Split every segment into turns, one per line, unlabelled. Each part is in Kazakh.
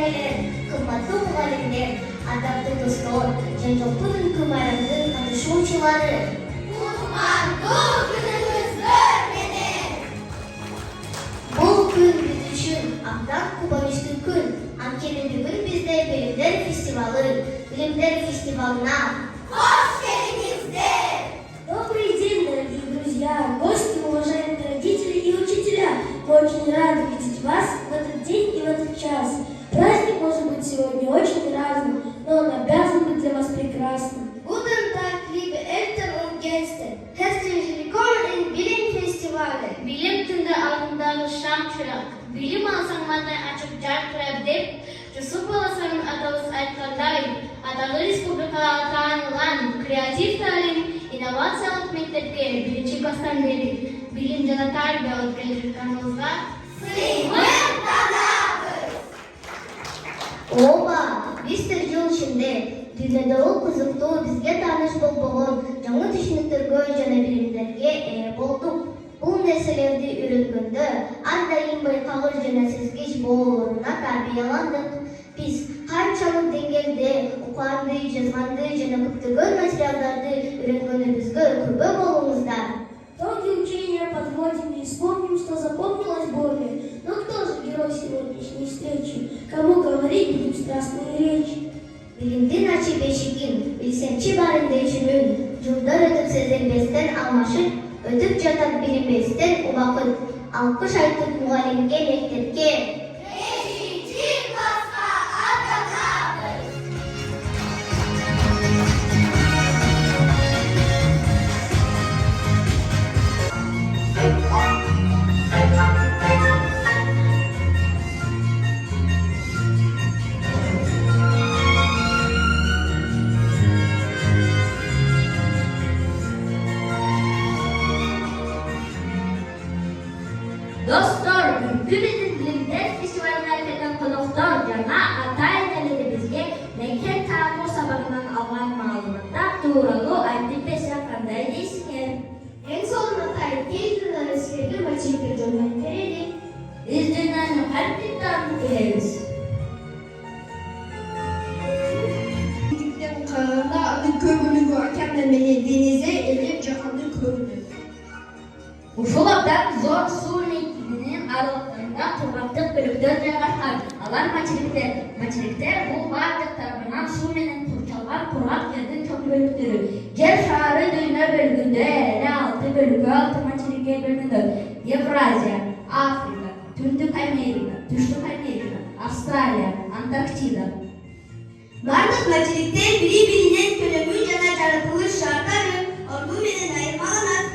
ата-eneler, kımmatlı muallimler, adaplı dostlar, Cengap'ın kumarının katışımcıları.
Kutmanlı günümüzdür benim.
Bu gün biz üçün Akdağ Kubanışlı gün. Ankeni bugün bizde Bilimler Festivali'na
Hoş geldinizdir.
Добрый день, дорогие друзья, гости, уважаемые родители и учителя. Мы очень рады видеть вас в этот день и в этот час. Праздник может быть сегодня очень разным, но он обязан быть для вас прекрасным.
Guten Tag, liebe Eltern und Gäste. Herzlich willkommen in Bilim Festivali. Bilim tünde altındağı şam çırak. Bilim alsanlarına açıp jarkırab dep, Yusuf Balası'nın atağız aytkanday, Atağı Respublikaga tanılan kreatif talim, innovatsiялық мектепке birinci класстан beri bilim жана тарбия алып келе жатканыбызга
Sıyımın tanabız.
Ооба, биз 4 жыл ичинде дүйнөдөгү кызыктуу бизге тааныш болбогон жаңы түшүнүктөргө жана билимдерге ээ болдук. Бул нерселерди үйрөнгөндө ар дайым байкагыч жана сезгич болооруна тарбияландык. Биз канчалык деңгээлде укганды, жазганды жана көптөгөн материалдарды үйрөнгөнүбүзгө күбө болуңуздар.
Итоги учения подводим и вспомним, что запомнилось более. Но кто же герой сегодняшней встречи? Кому говорить будем страстные речи?
Билимдин ачы бешигин, билсемчи барын дешүнүн, жылдар өтүп сезилбестен алмашып, өтүп жатат билинбестен убакыт. Алкыш айтып мугалимге, мектепке.
5. класска atanabız.
Dostlar, bugün Bilimler Festivali'ne gelen konuklar jana ata-enelerimizge meket tamu sabahından algan malumatlar tuuralı aytып berse qanday deysizler?
En son Atay teyzeler eskerde maçıydı dönmek verelim.
Biz dünyanın her bir tanrı biliriz.
Gittikten kararında adı kömürlüğü akemlemeli denize elip cahanlı körünür.
Ушулардан зор суу лейкигинин аралыктарында кургактык бөлүктөр жайгашкан. Алар мачиликтер. Мачиликтер бул бардык тарабынан суу менен курчалган кургак жердин чоң бөлүктөрү. Жер шары дүйнө бөлүгүндө эле 6 бөлүккө 6 мачиликке бөлүнөт. Евразия, Африка, Түндүк Америка, Түштүк Америка, Австралия, Антарктида.
Бардык мачиликтер бири-биринен көлөмү жана жаратылыш шарттары орду менен айырмаланат.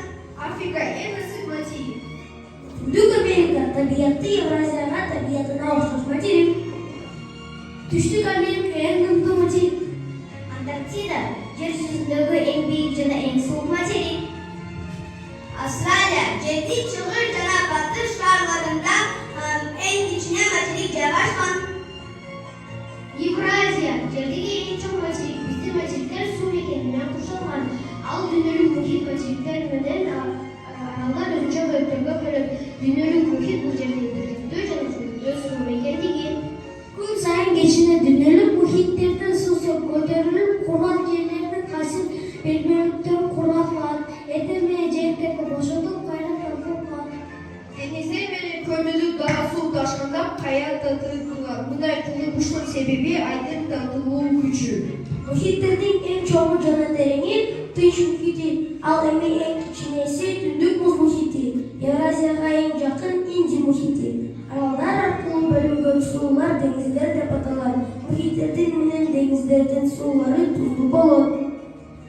Африка эң ысык материк.
Түндүк Америка табиятты Евразияга табиятына окшош материк. Түштүк Америка эң ымдуу материк.
Антарктида жер жүзүндөгү эң бийик жана эң суук материк.
Австралия жердин чыгыр жана батыш шарларында эң кичине материк жайгашкан.
Евразия жердеги эң чоң материк. Биздин материктер суу мекени менен курчалган. Ал дүйнөлүк мухит материктер менен аралдар өзүнчө бөлүктөргө бөлөп. Дүйнөлүк мухит бул жердин түздүү жана түздүү суу мекендиги.
Күн сайын кечине дүйнөлүк мухиттердин суусу көтөрүлүп, кургак жерлердин кайсы бөлмөлүктөрү кургатылат. Эртең менен жээктерди бошотуп, кайра толтурулат.
Denizler менен көмүлүк daha суу ташканда кая татыылат. Мындай кылыгуштун себеби айдын татылуу күчү.
Мухиттердин эң чоңу жана тереңи Тынч мухити, ал эми эң кичинеси Түндүк муз мухити, Евразияга эң жакын Индия мухити. Аралдар аркылуу бөлүнгөн суулар деңиздер деп аталат. Мухиттердин менен деңиздердин суулары туздуу болот.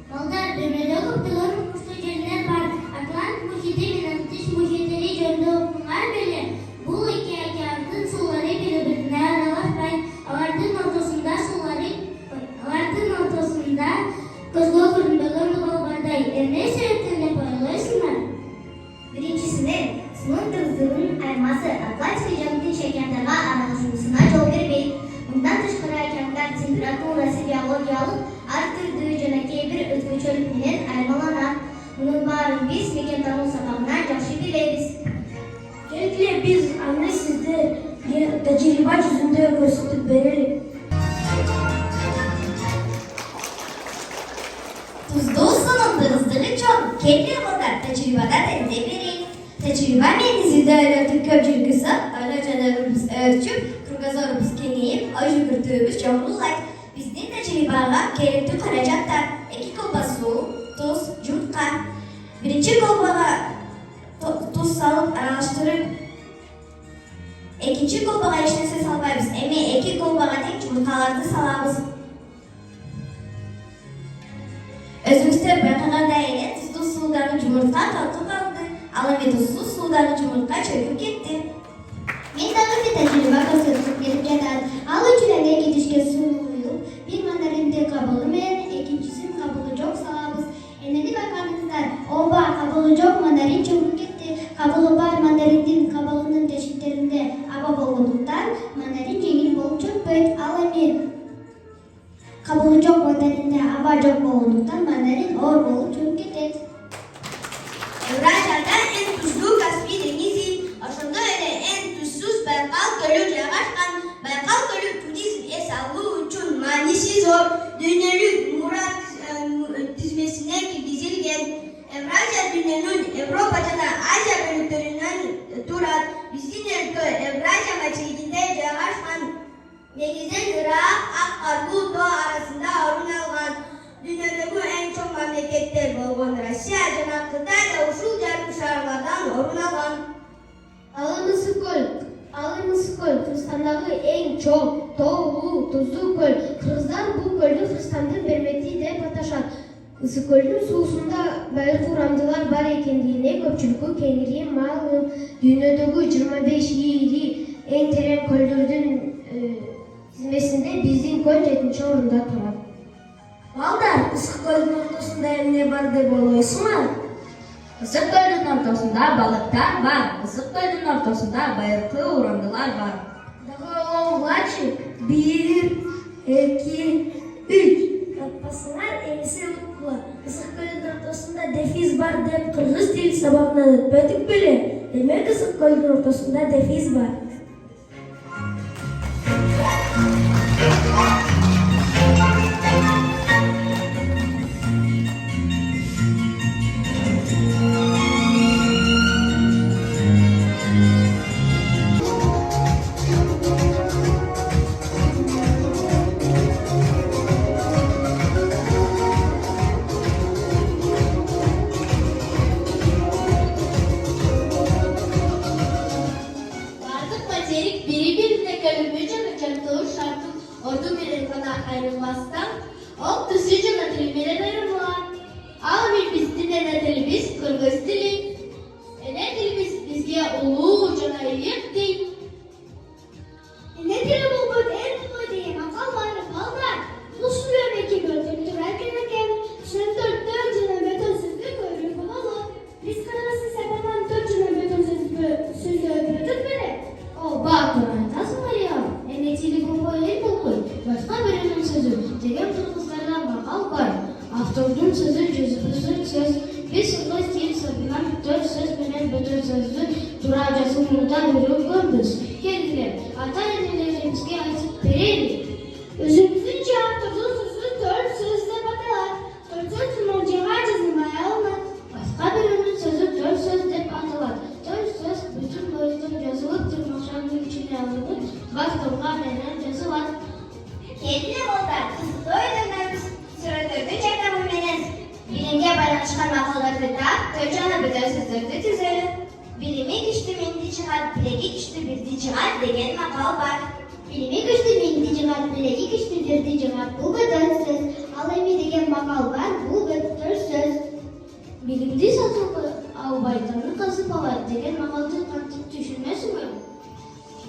Балдар, дүйнөдө көптөгөн куштуу жерлер бар. Атлант мухити менен Тынч мухиттери жөнүндө окуган беле. Бул эки океандын суулары бири-бирине аралашпайт. Алардын ортосунда көзгө көрүнбөгөн болгондай. Эмне себептен деп ойлойсуңар? Биринчисинен, сунун тыгыздыгынын айырмасы Атлантика жана Тынч океандарга аралашуусуна жол бербейт. Мындан тышкары океандар температурасы биологиялык ар түрдүү
тәжірибе жүзінде көрсетіп берелік.
Tuzlu sunumda ızdırı çok. Kendi kadar tecrübede tenzih vereyim. Tecrübe menizide öğretip köpçülgüsü, öyle canlarımız ölçüp, kırgazlarımız kengeyip, acı kırtığımız çoğunluk. Bizden tecrübeye gerekli karacaklar. 2 kolba su, tuz, yumurta. Birinci kolbağa tuz salıp araştırıp, ikinci kolbağa işlese salmayız. Emi 2 kolbağa tek yumurtalarını salamız. Özümüzde bırakılan değerli tuzlu suдағы жұмыртқа қалқып қалды. Ал эми тузсуз судағы жұмыртқа çöküp кетти.
Мен дагы бир тажрыйба көрсөтүп берип жатат. Ал үчүн эле идишке суу куюп, бир мандаринди кабыгы менен экинчисин кабыгы жок салабыз. Энени байкадыңыздар, ооба кабыгы жок мандарин чөгүп кетти. Кабыгы бар мандариндин кабыгынын тешиктеринде аба болгондуктан мандарин жеңил болуп чөкпөйт. Ал эми кабыгы жок мандаринде аба жок болгондуктан мандарин оор болуп чөгүп кетет.
Evrasiyada en tuzlu Kaspий denizi, aslında öyle en tuzsuz Baykal Gölü yavaşkan. Baykal Gölü turizm hesabı için manisi zor. Dünyalık Murat dizmesine girgizilgen. Evrasya dünyanın Avrupa'da da Asya bölüklerinden turat. Bizim ülke Evrasya maçıginde yavaşkan. Negizden Irak, Akkarbu, Doğu arasında orun algan. Dünyadaki en çok memleketler bolğan Rusya, Janup Xitay da ушул жарым шаарlardan орун алган.
Ал эми Ысык-көл Кыргызстандагы эң чоң, тоолуу, туздуу көл. Кыргыздар бул көлдү Кыргызстандын бермети деп аташат. Ысык-көлдүн суусунда байыркы урамдылар бар экендигине көпчүлүккө кеңири маалым. Дүйнөдөгү 25 ири эң терең көлдөрдүн тизмесинде биздин көл 7-орунда турат.
Балдар, Ысык көлдің ортасында эмне бар деп ойлойсуңар?
Ысык көлдүн ортосунда балыктар бар. Ысык көлдүн ортосунда байыркы урандылар бар.
Дагы ойлоңгулачы. 1, 2, 3. Таппасыңар эмесе укула. Ысык көлдүн ортосунда дефис бар деп кыргыз тил сабагынан өтпөдүк беле? Демек Ысык көлдүн ортосунда дефис бар.
Бардык материк бири-бирине көлүмү жана жартылуу шарттын орду менен гана айрылбастан, ол түсү жана тили менен айрылган. Ал эми биздин эне тилибиз кыргыз тили. Эне тилибиз бизге улуу жана ийик дейт. Эне тили болгон эл улуу деген макал бар, балдар. Бул сүйлөм 2 бөлүктөн турат экен. Сөздөрдөн жана бөтөн сөздү көрүп болот. Биз кыргыз сабаган 4 жана бөтөн сөздү өтүп берет. Ооба, туура айтасыңар я. Эне тили болгон эл болбой, башка бирөөнүн сөзү деген кыргыздарда макал бар. Автордун сөзү жүзбүзүн сөз. Биз кыргыз тил сабаган 4 сөз менен бөтөн сөздү туура жазуудан үйрөнгөнбүз. Келгиле, ата-энелеримизге айтып берели. Өзүмүздүнчө автордун сөзү 4 сөз деп аталат. 4 сөз муржага жазылмай алынат. Башка бирөөнүн сөзү 4 сөз деп аталат. 4 сөз бүтүн боюнча жазылып, тырмакчанын ичине алынып, бактылга менен жазылат.
Келгиле балдар, кызыктуу ойдойбуз. Сүрөттөрдү жардамы менен билимге байланышкан макалдарды таап, 4 жана бөтөн сөздөрдү түзөлү. Билими күчтүү меңди чыгат, билеги күчтүү бирди чыгат деген макал бар.
Билими күчтүү меңди жыгат, билеги күчтүү бирди жыгат. Бул бөтөн сөз. Ал эми деген макал бар, бул бөтөн сөз. Билимди сатып албайтаны казып алат деген макалды кантип түшүнөсүңөр?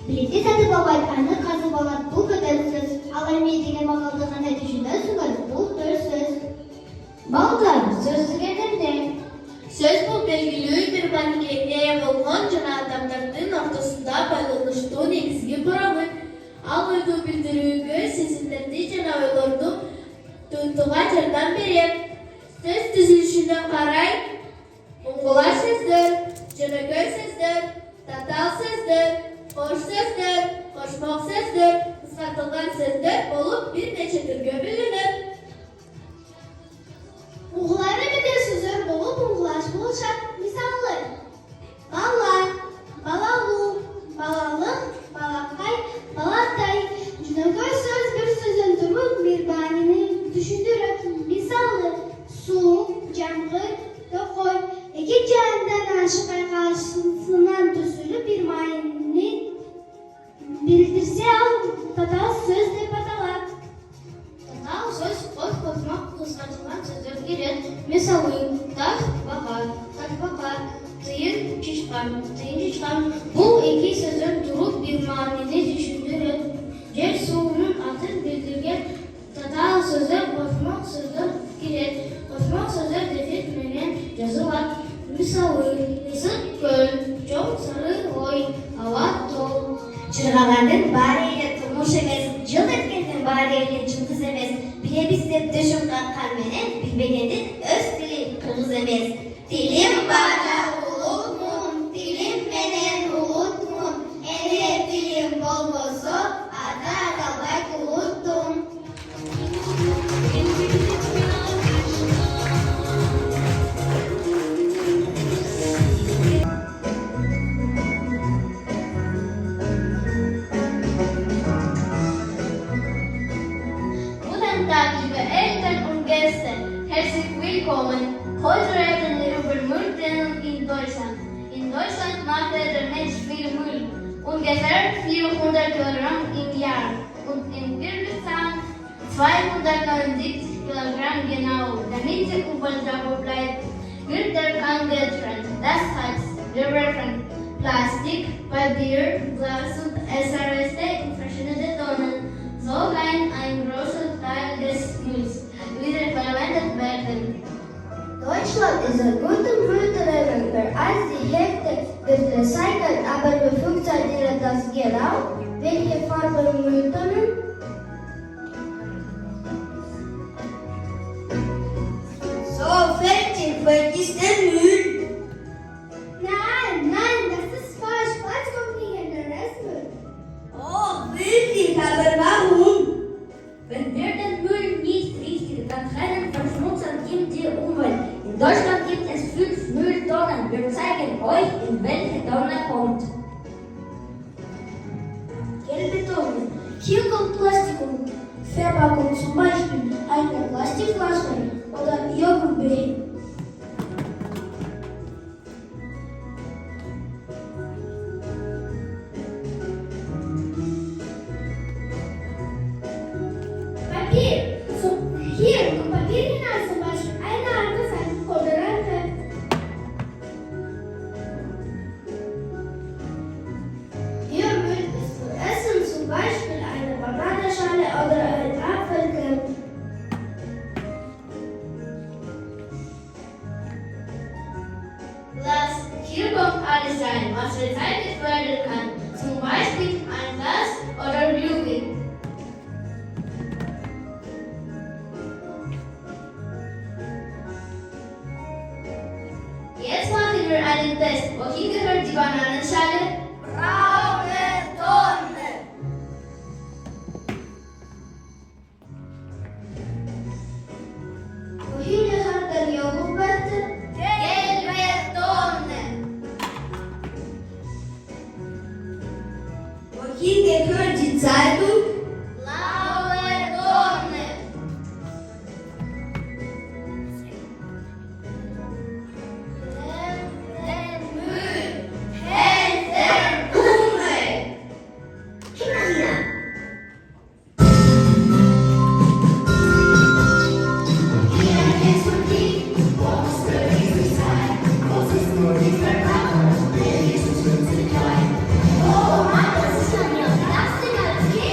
Билимди сатып албайт, аны казып алат. Бул бөтөн сөз. Ал эми деген макалды кандай түшүнөсүңөр? Бул 4 сөз. Балдар, сөз деген эмне? Сөз бул белгилүү бир мааниге ээ болгон жана адамдардын ортосунда байланыштуу негизги курамы. Ал ойду билдирүүгө, сезимдерди жана ойлорду тунтууга жардам берет. Сөз түзүлүшүнө карай уңгула сөздөр, жөнөкөй сөздөр, татаал сөздөр, кош сөздөр, кошмо Bildirse al tatao söz деп аталат.
Татау сөз қос қосмақ қысқартылған сөздер келеді. Мысалы, тақ бақа, тақбақа, тиын шишқан. Бұл екі сөздер тұрып бір мағынаны түсіндіреді. Жер суының атын білдірген татау сөздер қосмақ сөздер келеді. Қосмақ сөздер дефис менен жазылады. Мысалы, ысық көл, жоң сары ой, ауа тол.
Жырғағандың бар елі тұрмыш емес, жыл еткендің бар елі жұлдыз емес. Білеміз деп düşün қаққан менен, білмегендің өз тілі қырғыз емес. Тілім бара ұлытмын, тілім менен ұлытмын. Әне тілім болмосо, ата қалбай ұлыттым.
Guten Tag, liebe Eltern und Gäste. Herzlich willkommen. Heute reden wir über Mülltrennung in Deutschland. In Deutschland macht der Mensch viel Müll. Ungefähr 400 Kilogramm im Jahr. Und in Kirgisistan 279 Kilogramm genau. Damit die Umwelt sauber bleibt, wird der Kern getrennt. Das heißt, wir werfen Plastik, Papier, Glas und Essensreste in verschiedene Tonnen. So kann ein großer Teil des Mülls wiederverwendet werden.
Deutschland ist ein guter Mülltrenner. Mehr als die Hälfte wird recycelt, aber wie funktioniert das genau? Welche Farbe Mülltonnen?
So, fertig, vergiss den Müll.
Nein, das ist falsch. Falsch kommt nicht in den Restmüll.
Oh, wirklich, aber warum?
Wenn wir den Müll nicht richtig trennen, verschmutzen wir die Umwelt. In Deutschland gibt es 5 Mülltonnen. Wir zeigen euch, in welche Tonne kommt.
Gelbe Tonne. Hier kommt Plastikverpackung, zum Beispiel eine Plastikflasche oder Joghurtbecher.
Papier. Hier kommt Papier hinein, zum Beispiel eine Alufolie oder ein Heft.
Hier Müll ist für Essen, zum Beispiel eine Bananenschale oder ein Apfelkern.
Glas. Hier kommt alles rein, was recycelt werden kann. Zum Beispiel ein Glas oder Joghurt. Jetzt machen wir einen Test. Wohin gehört die Bananenschale?
Braune Tonne.
Wohin gehört der Joghurtbecher?
Gelbe Tonne.
Wohin gehört die Zeitung?
Blaue Tonne. Den Müll.
Der Umwelt.
Oh Mann, das ist schon wieder Plastik als Kind.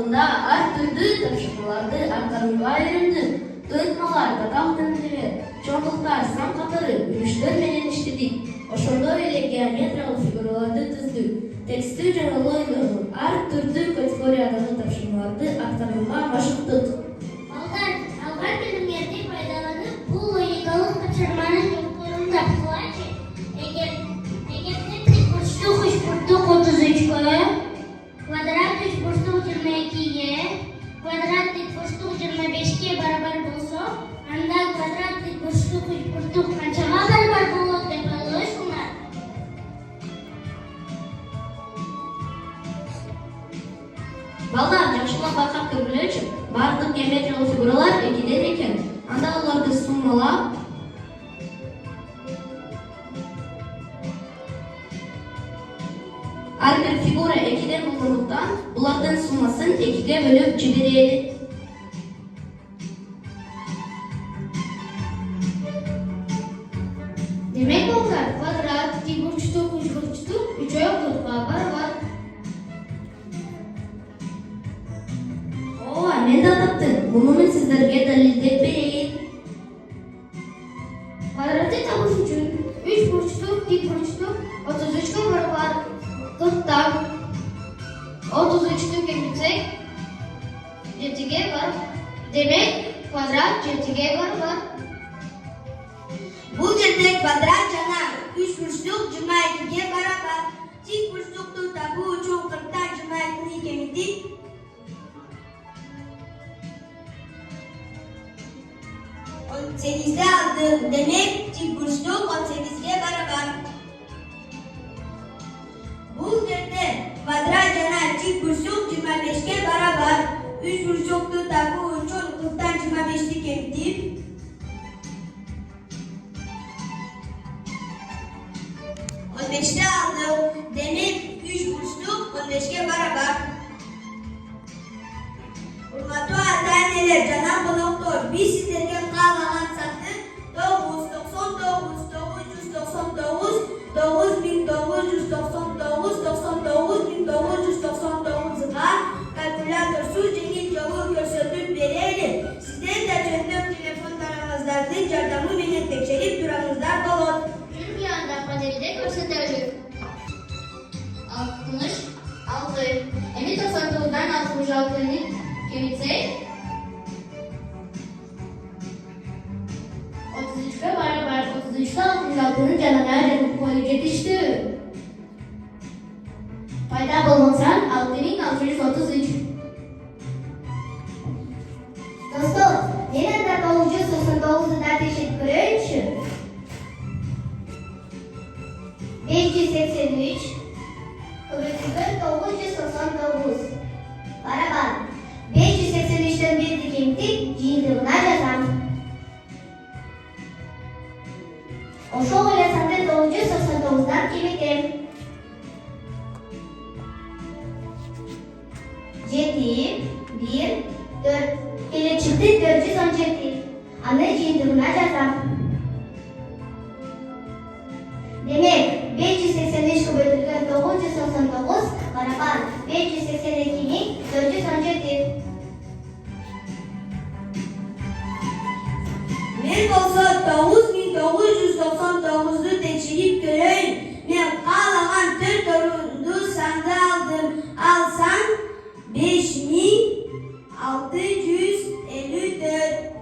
аралығында әр түрлі тапшырмаларды атқаруға үйренді. Дойытмалар, батал тәмілер, чоңдықтар, сан қатары, үріштер менен іштедік. Ошондой эле геометриялык фигураларды түздүк. Текстти жана логикалык ар түрдүү категориядагы тапшырмаларды аткарууга машыктык.
Балдар, алган билимдерди пайдаланып, бул логикалык тапшырманы жолдорун тапкылачы. Эгер тик бурчтук 33-кө, квадрат 3/22-ге, квадрат тик бурчтук 25-ке барабар болсо, анда квадрат тик бурчтук 3/3 канчага барабар болот деп ойлойсуңар?
Балдар, жакшылап байкап көргүлөчү. Бардык геометриялык фигуралар экиден экен. Анда аларды суммалап, ар бир фигура экиден болгондуктан, булардын суммасын экиге бөлүп жиберели.
Демек балдар, квадрат тик бурчтук 3/3 3/4-га барабар.
Ооба, мен да таптым. Муну мен сиздерге далилдеп берейин.
Квадратты табыш үчүн 3 бурчтук тик бурчтук 33-кө барабар. 40-тан 33-тү кемитсек 7-ге бар. Демек квадрат 7-ге барабар.
Бул жерде квадрат жана 3/22-ге барабар. Тик бурчтукту табуу үчүн 40-тан 22-ни кемитип 18-де алдым. Демек тик бурчтук 18-ге барабар. Бул жерде квадрат жана тик бурчтук 25-ге барабар. 3 бурчтукту табуу үчүн 40-тан 25-ти кемитип 15'te aldım. Demek 3 burçluk 15'e beraber. Hurmatlı ata-eneler, canım doktor, biz sizlerge kalagan satı 999 999 9999 9999'ga kalkülatorsuz jengil jolu gösterip verelim. Sizden de çöndüm telefonlarınızdan yardımı menен tekşerip duranızlar bolot.
Türkiye'de panelde gösterilir. 66. Emin 99'dan 66'nı kemitsek 33'e beraber 33'te 66'nın canına koyu yetişti. Payda bulunsan 6633.
Достор, мен анда 999-да тешіп көрейінші. 583 көбейтілген 999 барабар. 583-тен берді кемтік жиынтығына жазам. Ошол ойласамды 999-дан кеметем. 7, 1, 4. Келіп шықты 417. Аны жиынтығына жазам. Демек, 583 көбейтілген 999 барабар 582-ні 417.
Men bolsa 9999'du tekşirip göreyim. Men kalagan 4 orundu sandı aldım. Alsam 5654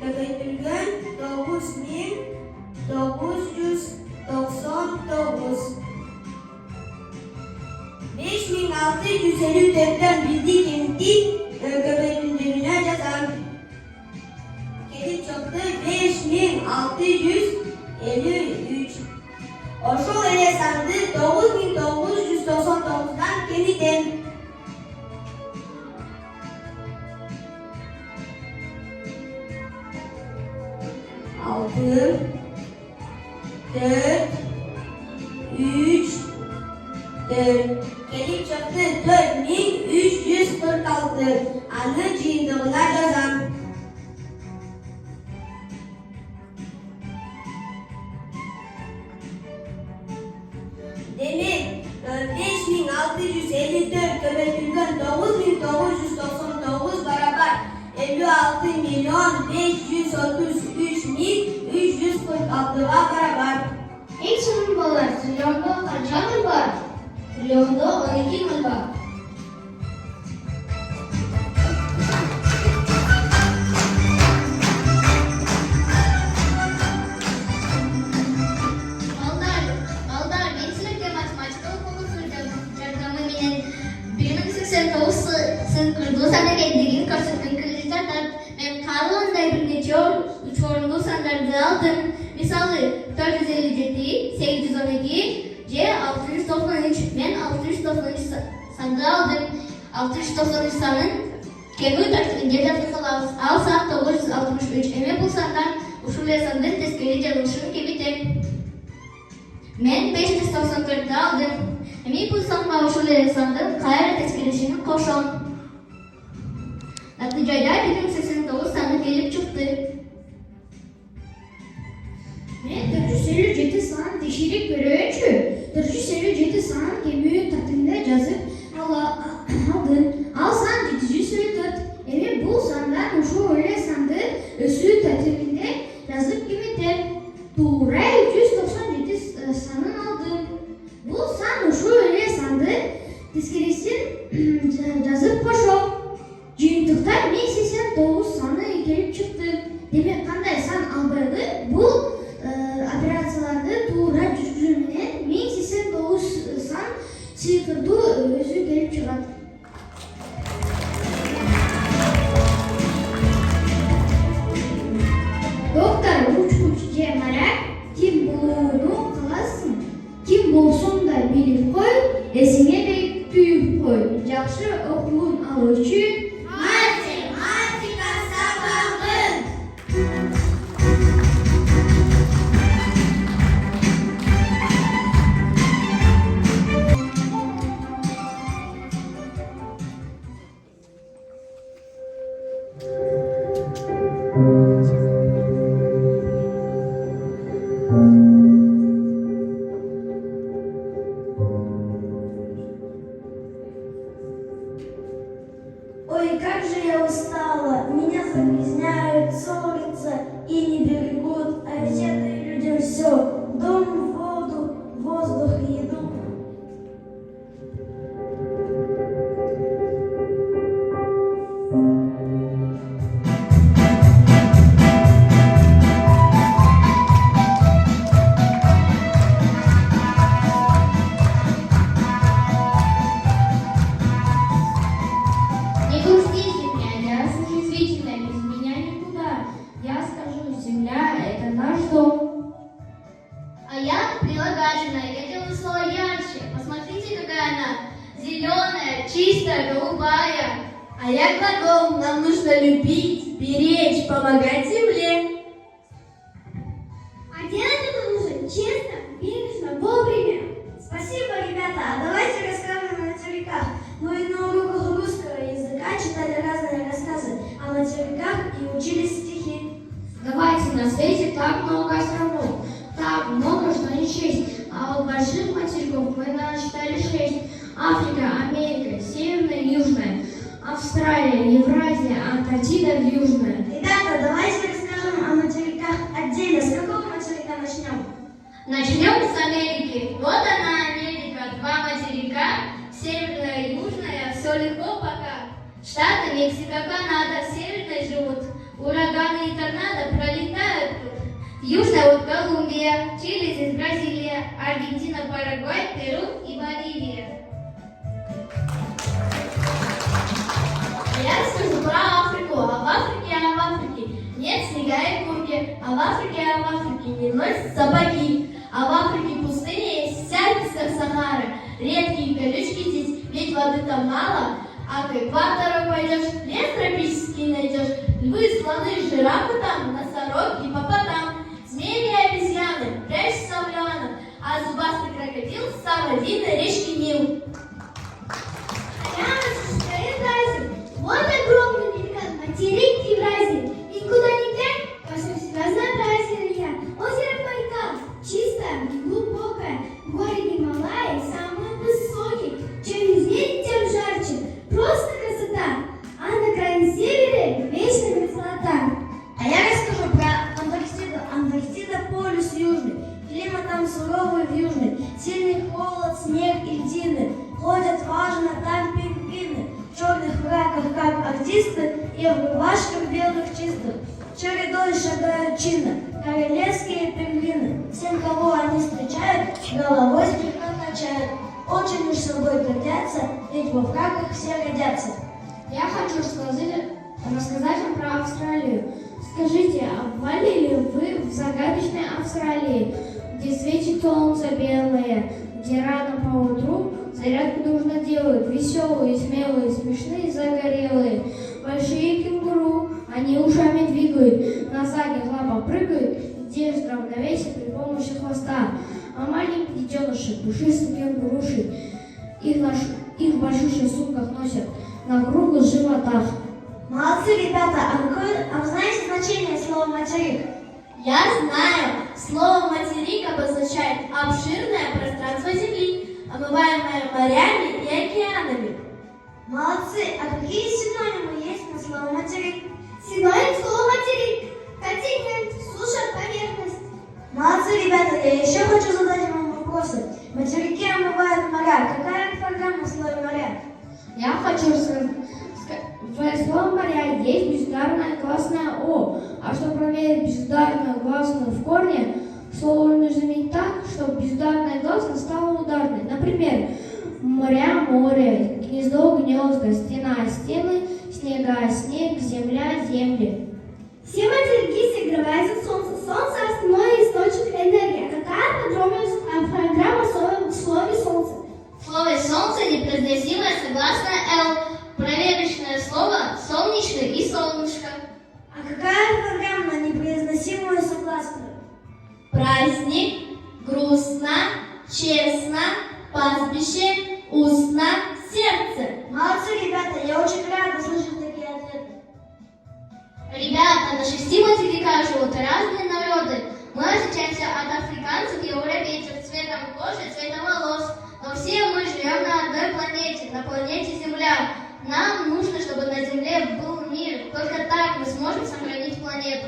köbeytülgen 9999 5654'ten bildik emdik köbeytülgenine yazan. Kelip çıktı 5653. Oşol ele sandı 9999'dan keliden. Aldım. 4 3 4 Kelip çıktı 4346. Anı cindığına yazan. Demek 5654 köbeytülgen 9.999 barabar 56.533.346'a barabar.
Eng so'nggi bolalar, trillionda qancha aql bor? Trillionda 12 ming bor.
Балдар, мен сілерге математикалық конкурсы жардамы менен 1089 сынкырдуу сандарга деген көрсөткөн кредиттер мен калгандай бир нече үч орунду сандарды алдым. Мисалы 457, 812 же 693. Мен 693 санды алдым. 693 санын кемүү тартибинде жазып калабыз. Ал сан 963. Эми бул сандар ушул сандын тескери жазылышын кемитет. Мен 594'ді алдым. Эми бул санга ушул сандын кайра тескеришini кошом. Натыйжада 1089 саны келип чыкты.
Мен 457 санын текшерип көрөчү. 457 санын кемүү тартибинде жазып алдым. Ал сан 754. Эми бул сандан ушул эле санды өсүү тартибинде жазып кемитет. Туура 397 санын алдым. Бул сан ушул эле санды тескерисин жазып кошом. Жыйынтыктар 1089 саны келип чыкты. Демек кандай сан албайлы бул операцияларды туура жүргүзүү менен 1089 сан цифрдуу өзү келип чыгат. Доктор Учкуч же моряк ким болууну каалайсың? Ким болсоң да билип кой, эсиңе түйүп кой. Жакшы окуун ал үчүн
Математика сабагы.
Ой, как же я устала, меня загрязняют, ссорятся и не берегут, а ведь это людям все, дом, воду, воздух и еду.
не грусти, земля, я суязвительная, без меня никуда. Я скажу, земля — это наш дом.
А я прилагательная, я делаю слово ярче. Посмотрите, какая она зеленая, чистая, голубая.
А я глагол, нам нужно любить, беречь, помогать земле.
А делать это нужно честно, бережно, вовремя.
Спасибо, ребята, а давайте расскажем о материках. Мы на уроках русского языка читали разные рассказы о материках и учили стихи.
Давайте, на свете так много островов, так много, что не счесть. А у больших материков мы насчитали 6. Африка, Америка, Северная и Южная, Австралия, Евразия, Антарктида, Южная.
Ребята, давайте расскажем о материках отдельно. С какого материка начнем?
Начнем с Америки. Вот она, Америка. 2 материка, северная и южная. Все легко пока. Штаты Мексика, Канада, в северной живут. Ураганы и торнадо пролетают тут. Южная вот Колумбия, Чили, здесь Бразилия, Аргентина, Парагвай, Перу и Боливия.
Я расскажу про Африку, а в Африке нет снега и курки, а в Африке не носят сапоги, а в Африке пустыня есть вся без Сахары, редкие колючки здесь, ведь воды там мало, а к экватору пойдешь, лес тропический найдешь, львы, слоны, жирафы там, носороги, гиппопотам, змеи и обезьяны, прячься в лианах, а зубастый крокодил с самой длинной речки Нил.
Вот огромный великан, материк Евразии. И куда ни глянь, повсюду разнообразие. Озеро Байкал, чистое, глубокое. Горы Гималаи, самые высокие. Чем южнее, тем жарче. Просто
льдины, ходят важно там пингвины, в черных фраках, как артисты, и в рубашках белых чистых. Чередой шагают чинно королевские пингвины. Всем, кого они встречают, головой слегка качают. Очень уж собой гордятся, ведь во фраках все годятся.
Я хочу рассказать вам про Австралию. Скажите, а бывали ли вы в загадочной Австралии, где светит солнце белое, где рано поутру зарядку нужно делать, веселые, смелые, смешные, загорелые, большие кенгуру, они ушами двигают, на задних лапах прыгают, держат равновесие при помощи хвоста, а маленькие детеныши, пушистые кенгуруши, их в большущих сумках носят на круглых животах.
Молодцы, ребята, а вы знаете значение слова «материк»?
Я знаю, слово «материк» обозначает обширное пространство Земли, омываемое морями и океанами.
Молодцы, а какие синонимы есть на слово «материк»?
Синоним слова материк. Континент, суша, поверхность.
Молодцы, ребята, я еще хочу задать вам вопросы. Материки омывают моря. Какая программа в слове «моря»?
Я хочу сказать, в слове «моря» есть безударное гласное «о», а чтобы проверить безударную гласную в корне, слово нужно заменить так, чтобы безударная гласная стала ударной. Например, моря – море, гнездо – гнезда, стена – стены, снега – снег, земля – земли.
Все материки согреваются солнце. Солнце – основной источник энергии. Какая подробная программа в слове «солнце»?
В слове «солнце» непроизносимое согласное «л», проверочное слово «солнечный» и «солнышко».
А какая программа на непроизносимую согласную?
Праздник, грустно, честно, пастбище, устно, сердце.
Молодцы, ребята, я очень рада слышать такие ответы.
Ребята, на 6 материках живут разные народы. Мы отличаемся от африканцев и европейцев цветом кожи, цветом волос. Но все мы живем на одной планете, на планете Земля. Нам нужно, чтобы на Земле был мир. Только так мы сможем сохранить планету.